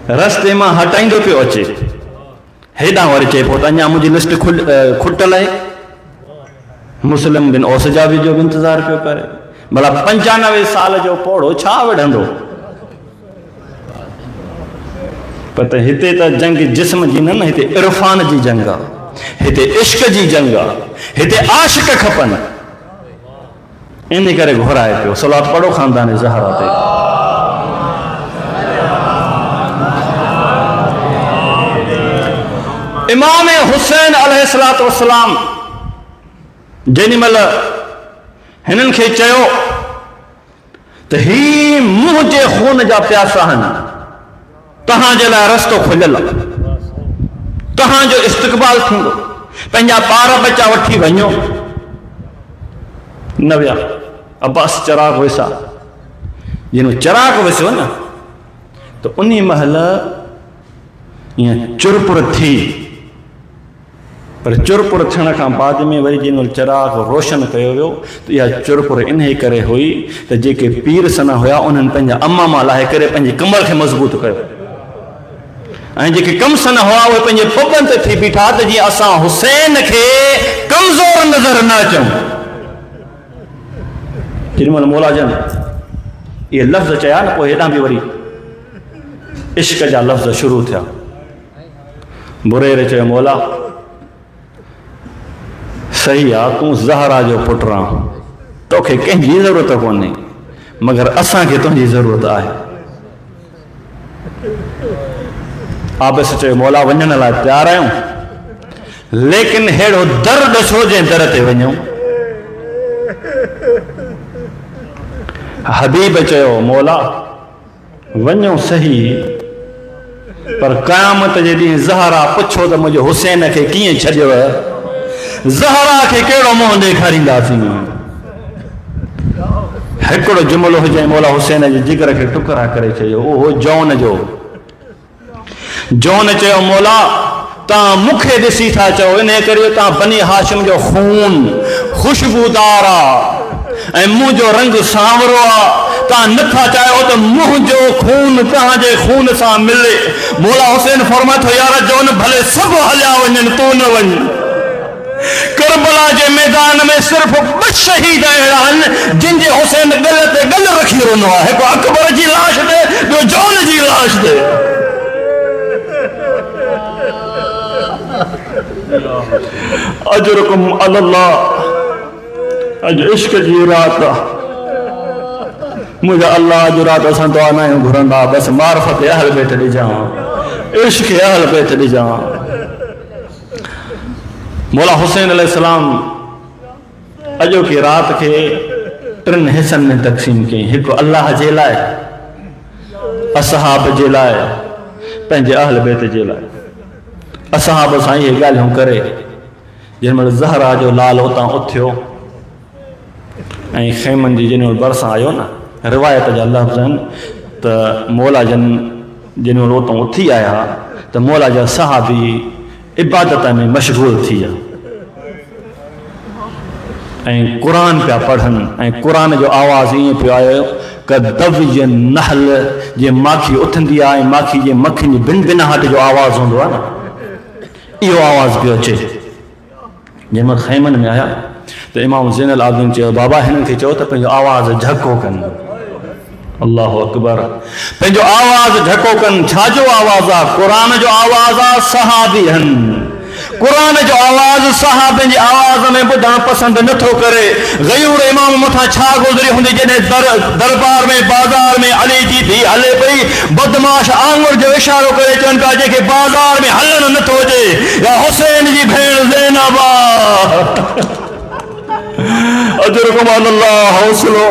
रस्ते मां हटाईंदो पियो अचे, हेॾां वरी चए पोइ त अञा मुंहिंजी लिस्ट खुटल आहे। मुस्लिम बिन औस जा बि जो इंतज़ारु पियो करे। भला 95 साल जो पोड़ो छा विढ़ंदो? पर त हिते त जंग जिस्म जी न, हिते इरफान जी जंग आहे, हिते इश्क जी जंग आहे, हिते आशिक खपनि। इन करे घुराए पियो। सलात पढ़ो खानदान ज़हरा ते। इमाम हुसैन अलैहिस्सलातु वस्सलाम जेॾी महिल हिननि खे चयो त ही मुंहिंजे खून जा प्यासा आहिनि, तव्हांजे लाइ रस्तो खुलियल आहे, तव्हांजो इस्तक़बाल थींदो, पंहिंजा ॿार बच्चा वठी वञो। न विया। अब्बास चिराग वेसा, जिन चिराग वेसियो न त उन महिल ईअं चुरपुर थी। पर चुरपुर थियण खां बाद में वरी जिन चिराग रोशन कयो वियो त इहा चुरपुर इन करे हुई त जेके पीर सना हुया उन्हनि पंहिंजा अमामा लाहे करे पंहिंजे कमर खे मज़बूत कयो ऐं जेके कम सना हुआ उहे पंहिंजे पपनि ते थी बीठा त जीअं असां हुसैन खे कमज़ोर नज़र न अचूं। जेॾीमहिल मौला जन इहे लफ़्ज़ चया न पोइ हेॾां बि वरी इश्क जा लफ़्ज़ शुरू थिया। बुरैर चयो मौला सही आहे, तूं ज़हरा जो पुटु आहीं, तोखे कंहिंजी ज़रूरत कोन्हे, मगर असांखे तुंहिंजी ज़रूरत आहे। आबिस चयो मौला वञण लाइ तयारु आहियूं, लेकिन हेड़ो दर ॾसो जंहिं दर ते वञूं। हबीब चयो मौला वञो सही, पर क़यामत जे ॾींहुं ज़हरा पुछो त मुंहिंजे हुसैन खे कीअं छॾियो, ज़हरा खे कहिड़ो मुंहुं ॾेखारींदासीं। हिकिड़ो जुमिलो हुजे मौला हुसैन जे जिगर खे टुकड़ा करे चयो, उहो जौन जो। जौन चयो मौला तव्हां मूंखे ॾिसी था चओ, इन करे तव्हां बनी हाशिम जो खून ख़ुशबूदार आहे ऐं मुंहिंजो रंग सांवरो आहे, तव्हां नथा चाहियो त मुंहिंजो खून तव्हांजे खून सां मिले। मौला हुसैन फरमाए थो यार जौन भले सभु हलिया वञनि तूं न वञ। करबला जे मैदान में सिर्फ़ 2 शहीद अहिड़ा आहिनि जिन जे हुसैन गल ते गल रखी रहंदो आहे, हिकु अकबर जी लाश ते, ॿियो जौन जी लाश ते। अजरुकुम अल्लाह, अज इश्क जी रात मुझे अल्लाह जो रात असां दुआ ना घुरंदा बस मारफत अहल बैत ॾिजां, इश्क अहल बैत ॾिजां। मौला हुसैन अलैहिस्सलाम अजो की रात के 3 हिस्सनि में तक़सीम कई। एक अल्लाह जे लाइ, असहाब जे लाइ, पंहिंजे अहल बैत जे लाइ। असहाब सां इहे ॻाल्हियूं करे जंहिंमहिल ज़हरा जो लाल उतां उथियो ऐं ख़ैमनि जी जंहिं महिल बरसां आयो न, रिवायत जा लफ़्ज़ आहिनि त मौला जन जंहिं महिल उतां उथी आया त मौला जा सहाबी इबादत में मशगूल थी विया ऐं क़ुरान पिया पढ़नि ऐं क़ुरान जो आवाज़ ईअं पियो आयो कदवी नहल जे माखी उथंदी आहे ऐं माखी जे मखियुनि जी बिन बिनाहट जो आवाज़ हूंदो आहे न, इहो आवाज़ पियो अचे। जंहिं महिल ख़ैमनि में आया त इमाम ज़ैनुल आबिदीन चयो बाबा हिननि खे चयो त पंहिंजो आवाज़ झको कनि। अल्लाहु अकबर, पंहिंजो आवाज़ झको कनि। छाजो आवाज़ आहे? क़ुरान जो आवाज़ आहे, सहाबी आहिनि। क़ुरान जो आवाज़ सहाबनि जी आवाज़ में ॿुधणु पसंदि नथो करे। ग़यूर इमाम मथां छा गुज़री हूंदी जॾहिं दरबार में बाज़ार में अली जी धी हले पई, बदमाश आंगुर जो इशारो करे चवनि पिया जंहिंखे बाज़ार में हलणु नथो अचे या हुसैन जी भेण ज़ैनब अजरुकुम अल्लाह हौसलो।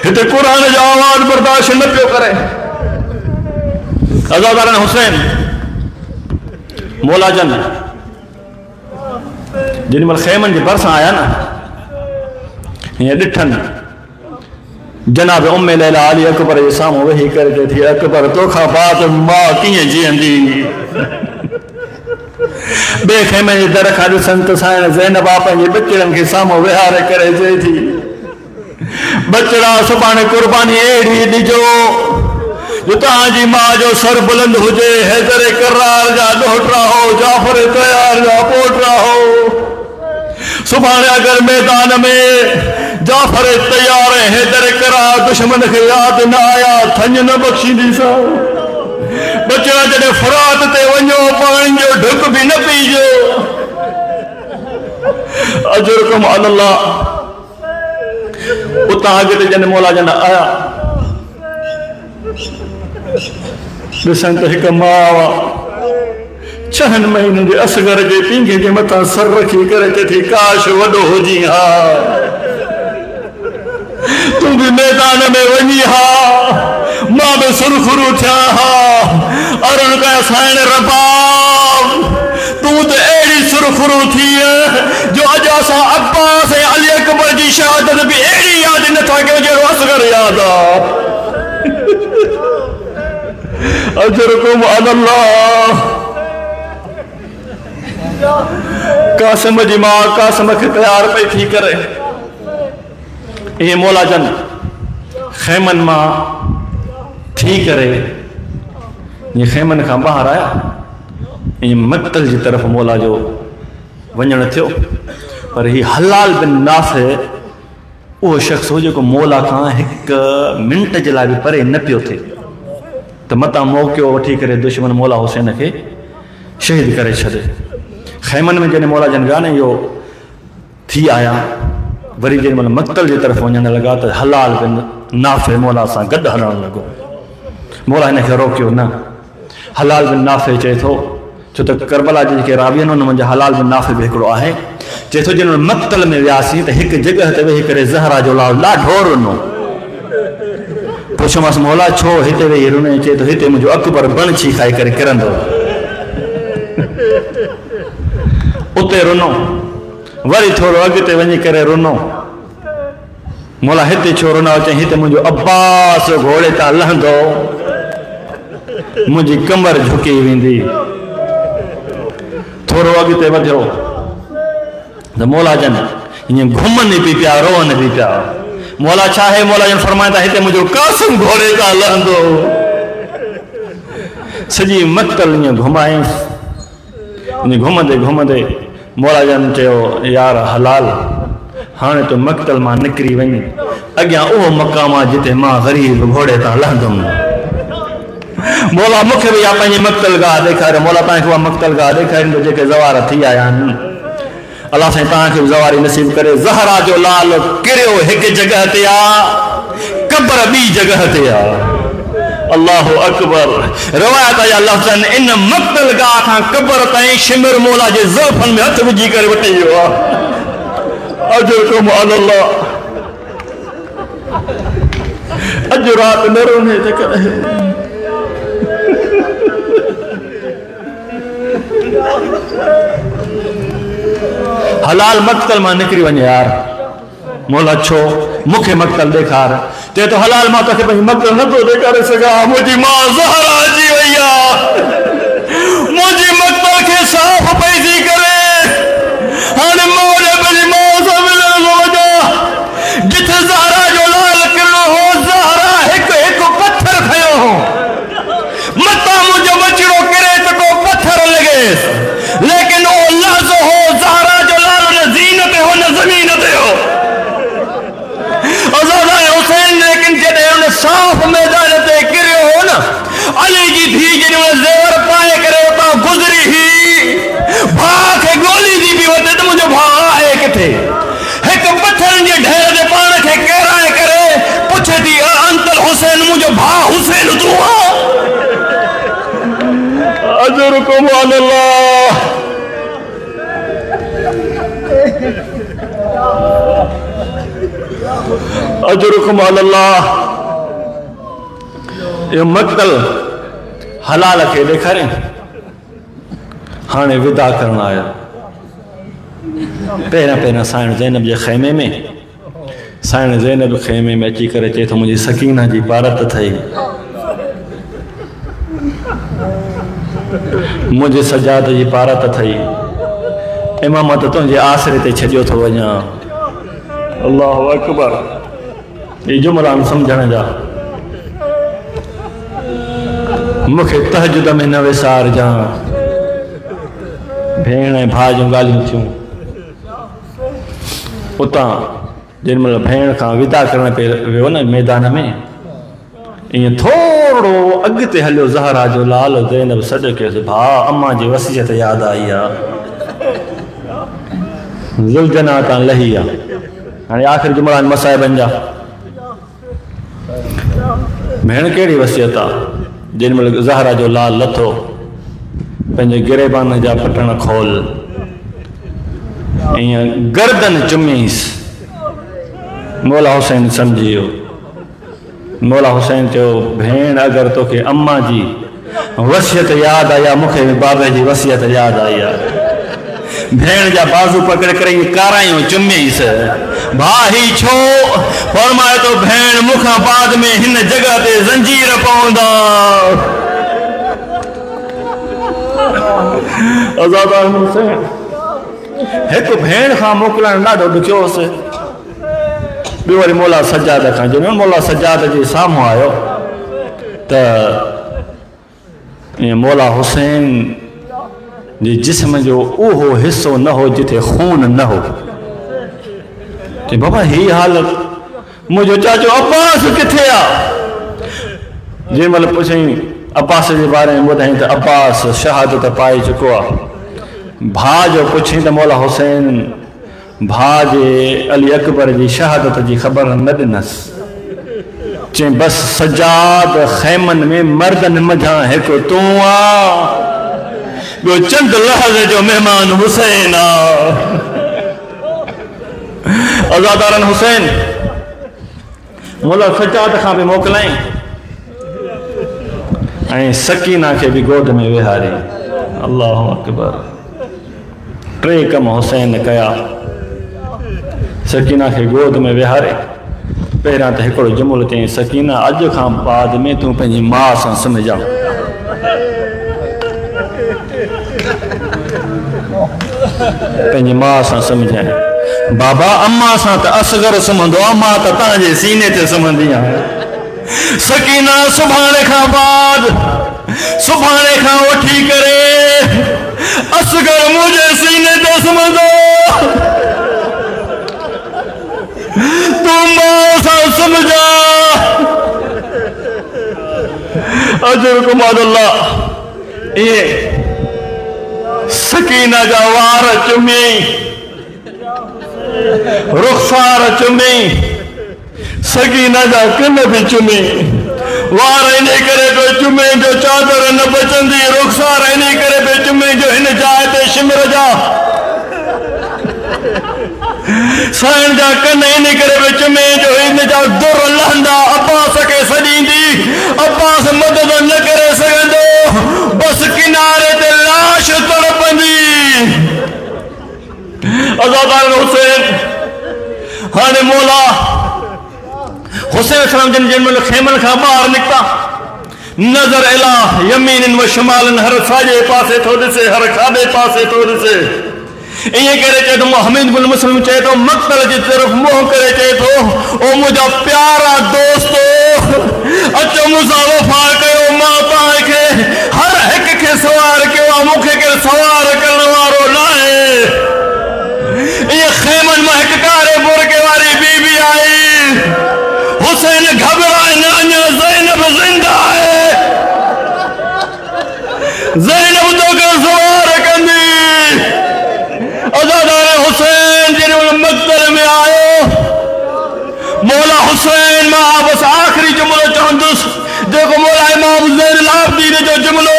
हिते क़ुरान जो आवाज़ बर्दाश्त न पियो करे। अज़ादारन हुसैन मौला जन जिन महिल ख़ैमनि जे भरिसां आया न, हीअं ॾिठनि जनाब उम्मे लैला अली अकबर जे साम्हूं वेही करे चए थी अकबर तोखां बाद मां कीअं जीअंदी। ॿिए ख़ैमे जे दर खां ॾिसनि त साईं ज़ैनबा पंहिंजे बचड़नि खे साम्हूं विहारे करे चए थी बचड़ा सुभाणे कुर्बानी अहिड़ी ॾिजो जो तव्हांजी मां जो सर बुलंद हुजे। हैदर करार जा ॾोहिटा हो, जाफर तयार जा पोटा हो। सुभाणे अगर मैदान में जाफर तैयार हैदर करार दुश्मन के याद न आया थंज न बख्शींदीसां। बचड़ा जॾहिं फरात ते वञो पाणी जो ढुक भी न पीजो। अजरुकुम अल्लाह। उतां अॻिते जन मौला जन आया ॾिसनि त हिकु माउ 6 महीननि जे असगर जे पींघे जे मथां सर रखी करे चए थी काश वॾो हुजी हा, तूं बि मैदान में वञी हा, मां बि सुरखुरू थिया हा। अरुण कया साईं रबाब तूं त अहिड़ी सुरखुरू थी जो अॼु असां अब्बास ऐं अली अकबर जी शहादत बि अहिड़ी यादि नथा कयूं जहिड़ो असगर यादि आहे। अजरुकुम अल्लाह। कासिम जी मां कासिम खे तैयार पई थी करे इहे मौला जन ख़ैमनि मां थी करे जीअं ख़ैमनि खां ॿाहिरि आया ईअं मक़तल जी तरफ़ मौला जो वञणु थियो। पर ही हलाल बिन नाफ़े उहो शख़्स हो जेको मौला खां 1 मिंट जे लाइ बि परे न पियो थिए त मतां मौक़ियो वठी करे दुश्मन मौला हुसैन खे शहीद करे छॾे। ख़ैमनि में जॾहिं मौला जन ॻाल्हि इहो थी आया वरी जंहिं महिल मक़तल जी तरफ़ वञणु लॻा त हलाल बिन नाफ़े मौला सां गॾु हलणु लॻो। मौला हिनखे रोकियो न। हलाल बिन नाफ़े चए थो छो त करबला जी जेके रावियन हुन मुंहिंजा हलाल बिन नाफ़े बि हिकिड़ो आहे। चए थो जंहिं महिल मक़तल में वियासीं त हिकु जॻह ते वेही करे ज़हरा जो लाल ॾाढो रुनो। पुछोमांसि मौला छो हिते वेही रुने? चए थो हिते मुंहिंजो अकबर बणछी खाई करे किरंदो, उते रुनो। वरी थोरो अॻिते वञी करे रुनो। मौला हिते छो रुना? चई हिते मुंहिंजो अब्बास घोड़े तां लहंदो मुंहिंजी कमर झुकी वेंदी। थोरो अॻिते वधियो त मौला जन ईअं घुमनि पई पिया, रोअनि पई पिया। मौला छा आहे? मौला जन फरमाइनि था हिते मुंहिंजो कासिम घोड़े तां लहंदो। सॼी मक़तल ईअं घुमाईंसि। घुमंदे घुमंदे मौला जन चयो यार हलाल हाणे तूं मक़तल मां निकिरी वञ, अॻियां उहो मक़ाम आहे जिते मां ग़रीब घोड़े तां लहंदुमि। मौला मुखे भी पंहिंजी मक़तल गाह ॾेखारे। मौला तव्हांखे उहा मक़तल गाह ॾेखारींदो जेके ज़वार थी आया आहिनि। अल्लाह साईं तव्हांखे ज़वारी नसीब करे। ज़हरा जो लाल किरियो हिकु जॻह ते आहे, कब्र ॿी जॻह ते आहे। अल्लाहु अकबर। रिवायत जा लफ़्ज़ इन मक़तल गाह खां कब्र ताईं शिमिर मौला जे ज़ुल्फ़नि में हथ विझी करे वठी वियो आहे। अजुरकुम अल्लाह। अॼु राति न रोने त करे हलाल मक़तल मां निकिरी वञे यार। मौला छो मूंखे मक़तल ॾेखार। चए तो हलाल मां तोखे पंहिंजी मक़तल नथो ॾेखारे सघां। मुंहिंजी मां ज़हरा अची वई आहे। मुंहिंजी मक़तल खे साफ़ पई थी करे। हाणे मोरे पंहिंजी मां सां मिलण थो वञा। जिथे ज़हरा जो लाल किरणो हो, ज़हरा हिकु हिकु पत्थर खयो हो। मतां मुंहिंजो बचिड़ो किरे त को पत्थर लॻेसि, लेकिन उहो लफ़्ज़ हो ज़हरा जो लाल न ज़ीन ते हो न ज़मीन ते हो। हुसैन लेकिन जॾहिं हुन साफ़ मैदान ते किरियो हो न, अली जी धीउ जॾहिं हुन ज़ेवर पाए करे उतां गुज़री हुई, भाउ खे ॻोल्हींदी पई वञे त मुंहिंजो भाउ आहे किथे। हिकु पत्थरनि जे ढेर ते पाण खे किराए करे पुछे थी, अंकल हुसैन, मुंहिंजो भाउ हुसैन तूं आहे? अजुरकुम अल्लाह। अजुरकुम अल्लाह। ये मक़तल हलाल खे ॾेखारे। हाणे विदा करण आया। पहिरियां साइण ज़ैनब जे ख़ैमे में, साइण ज़ैनब ख़ैमे में अची करे चए थो मुंहिंजी सकीना जी पारत थई, मुंहिंजे सजाद जी पारत थई। इमामत तुंहिंजे आसरे ते छॾियो थो वञा। अल्लाहु अकबर। ये जुमला सम्झण जा। मूंखे तहजुद में न विसार जा। भेण ऐं भाउ जूं ॻाल्हियूं थियूं। उतां जेॾीमहिल भेण खां विदा करण पे वियो न मैदान में, ईअं थोरो अॻिते हलियो ज़हरा जो लाल। ज़ैनब सॾु कयोसि, भाउ अम्मा जी वसीयत यादि आई आहे। ज़ुलजना तां लही आहे। हाणे आख़िर जुमला मसाइबनि जा। भेण कहिड़ी वसीयत आहे? जेॾीमहिल ज़हरा जो लाल लथो, पंहिंजे गिरेबान जा पटण खोल, ईअं गर्दन चुमीसि। मौला हुसैन सम्झी वियो। मौला हुसैन चयो, भेण अगरि तोखे अम्मा जी वसियत यादि आई आहे, मूंखे बि बाबे जी वसियत यादि आई आहे। भेण जा बाज़ू पकड़े करे कारायूं चुमीसि। भाउ ही छो? फरमाए तो भेण मूंखां बाद में हिन जगह ते ज़ंजीर पवंदा। आज़ाद हुसैन हिकु भेण खां मोकिलणु ॾाढो ॾुखियो हुअसि। ॿियो वरी मौला सजाद खां। जॾहिं मौला सजाद जे साम्हूं आयो त ईअं मौला हुसैन जे जिस्म जो उहो हिसो न हो जिथे खून न हो। कि बाबा ही हालत, मुंहिंजो चाचो अब्बास किथे आहे? जंहिंमहिल पुछई अब्बास जे बारे में ॿुधाई त अब्बास शहादत पाए चुको आहे। भाउ जो पुछई त मौला हुसैन भाउ जे अली अकबर जी शहादत जी ख़बर न ॾिनसि। चई बसि सजाद ख़ैमनि में मर्दनि मझां हिकु तूं आहे, ॿियो चंद लहज़ जो महिमान हुसैन आहे। अज़ादारन हुसैन मौला सजाद खां बि मोकिलाई ऐं सकीना खे बि गोद में विहारी। अल्लाहु अकबर। टे कम हुसैन कया। सकीना खे गोद में विहारे। पहिरियां त हिकिड़ो जुमिलो चई, सकीना अॼु खां बाद में तूं पंहिंजी माउ सां सुम्हिजा। पंहिंजी माउ सां सुम्हिजांइ। बाबा अम्मा सां त असगर सुम्हंदो आहे, मां त तव्हांजे सीने ते सुम्हंदी आहियां। सकीना सुभाणे खां बाद, सुभाणे खां वठी करे असगर मुंहिंजे सीने ते सुम्हंदो। तूं मां सां सुम्हिजा। अजरकुम अल्लाह ये सकीना जा वार चुमी रुखसार चुमी सकीना जा कन भी चुमी वार इन करे पे चुमे जो चादर न बचंदी रुखसार इन करे पे चुमे जो इन जाए ते शिमर जा साइन जा कन इन करे पे चुमे जो इन जा दुर लहंदा अब्बास के सजींदी अब्बास मदद न करे सगंदो बस किनारे ते लाश तड़पंदी अज़ादार हुसैन हाने मौला हुसैन सलाम जिन जिन खेमन का बाहर निकता नजर इला यमीन व शमालन हर साजे पासे तो दिसे हर खाबे पासे तो दिसे ये करे चे तो हमीद बिन मुस्लिम चे तो मक्तल की तरफ मुंह करे चे तो ओ मुझा प्यारा दोस्तो अचो मुसा वफा कयो मां पाए के हर एक के सवार कयो मुखे के सवार करने वारो लाए ये खेमन महककारे बुरके वाली बीबी आई हुसैन घबराए न ज़ैनब जिंदा है ज़ैनब तो के सवार कंदी अज़ादार हुसैन जिन मक्तल में आयो मौला हुसैन मां बस आखिरी जुमलो चवंदुस देखो मौला इमाम ज़ैनुल आबिदीन जो जुमलो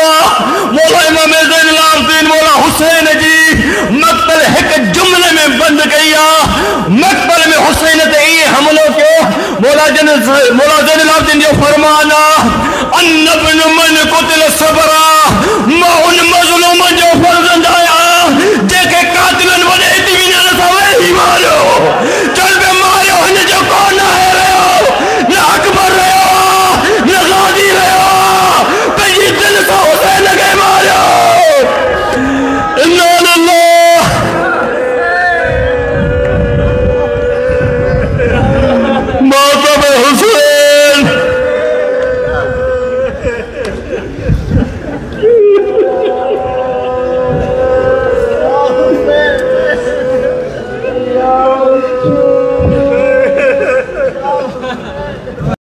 मौला इमाम ज़ैनुल आबिदीन मौला हुसैन जी मक्तल एक जुमले में बंद कया मक्तल में हुसैन ते ये हमलो के मौला ज़ैनुल आबिदीन जो फरमाना अन्नब्न मन कुतिल सबरा